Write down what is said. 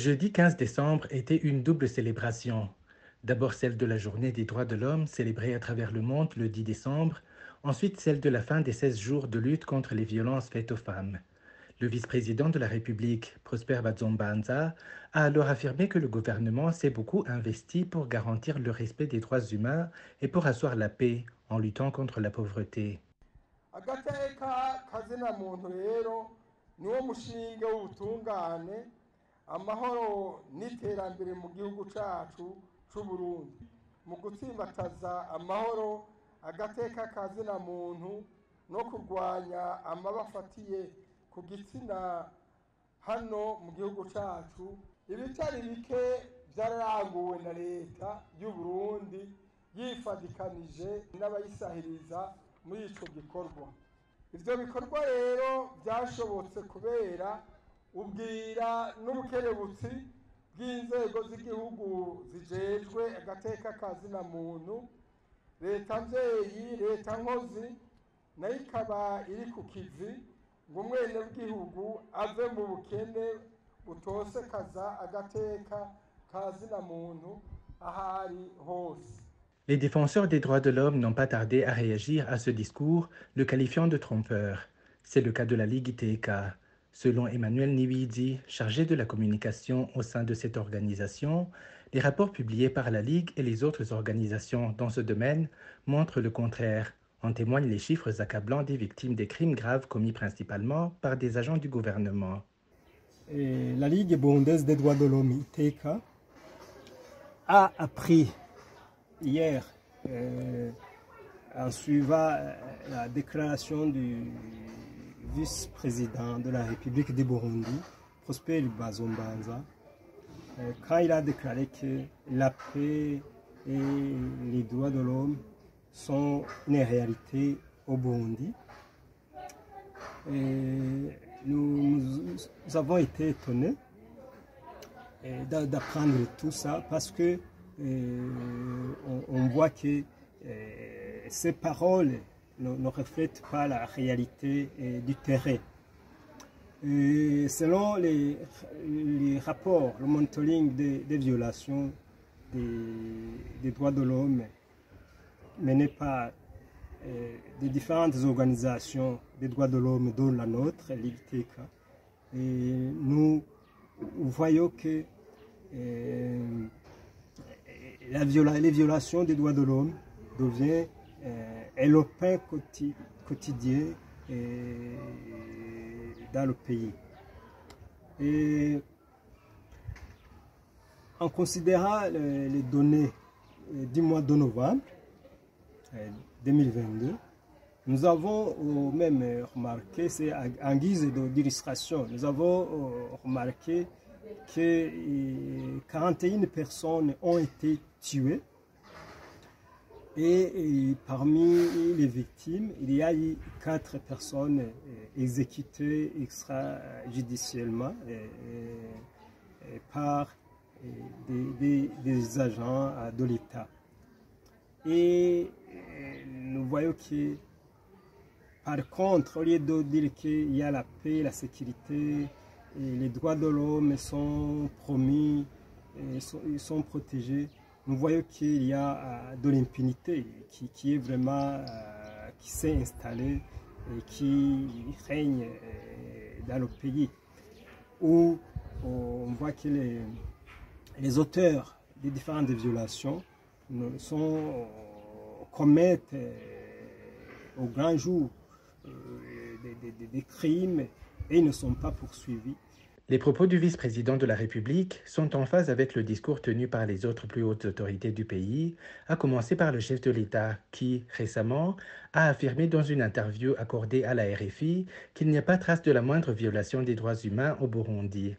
jeudi 15 décembre était une double célébration. D'abord celle de la journée des droits de l'homme célébrée à travers le monde le 10 décembre, ensuite celle de la fin des 16 jours de lutte contre les violences faites aux femmes. Le vice-président de la République, Prosper Bazombanza, a alors affirmé que le gouvernement s'est beaucoup investi pour garantir le respect des droits humains et pour asseoir la paix en luttant contre la pauvreté. agateka kazina muntu rero niwo mushinge w'ubutungane amahoro n'iterambere mu gihugu cacu c'u Burundi mu gutsimbataza amahoro agateka kazina muntu no kurwanya amabafatiye ku gitsina hano mu gihugu cacu ibitari bike byararanguwe na leta y'u Burundi yifadikanije n'abayisahiriza muri ico gikorwa. Ivyo bikorwa rero byashobotse kubera ubwira n'ubukerebutsi bw'inzego z'igihugu zijejwe agateka kazina muntu, leta mvyeyi, leta nkozi nayo ikaba iri ku kivi ngo umwene w'igihugu ave mu bukene butosekaza agateka kazina muntu ahari hose. Les défenseurs des droits de l'homme n'ont pas tardé à réagir à ce discours, le qualifiant de trompeur. C'est le cas de la Ligue ITK. Selon Emmanuel Niwidi, chargé de la communication au sein de cette organisation, les rapports publiés par la Ligue et les autres organisations dans ce domaine montrent le contraire. En témoignent les chiffres accablants des victimes des crimes graves commis principalement par des agents du gouvernement. La Ligue burundaise des droits de l'homme, ITK, a appris hier, en suivant la déclaration du vice-président de la République du Burundi, Prosper Bazombanza, quand il a déclaré que la paix et les droits de l'homme sont une réalité au Burundi. Nous avons été étonnés d'apprendre tout ça parce que on voit que ces paroles ne reflètent pas la réalité du terrain. Selon les rapports, le monitoring des violations des droits de l'homme mené par des différentes organisations des droits de l'homme, dont la nôtre, l'ITK, nous voyons que les violations des droits de l'homme deviennent le pain quotidien dans le pays. Et en considérant les données du mois de novembre 2022, nous avons même remarqué, c'est en guise d'illustration, nous avons remarqué que 41 personnes ont été tuées et parmi les victimes, il y a eu 4 personnes exécutées extrajudiciairement par des agents de l'État. Et nous voyons que, par contre, au lieu de dire qu'il y a la paix, la sécurité, et les droits de l'homme sont promis, ils sont protégés, nous voyons qu'il y a de l'impunité qui est vraiment, qui s'est installée et qui règne dans le pays, où on voit que les auteurs des différentes violations commettent au grand jour des crimes et ne sont pas poursuivis. Les propos du vice-président de la République sont en phase avec le discours tenu par les autres plus hautes autorités du pays, à commencer par le chef de l'État qui, récemment, a affirmé dans une interview accordée à la RFI qu'il n'y a pas trace de la moindre violation des droits humains au Burundi.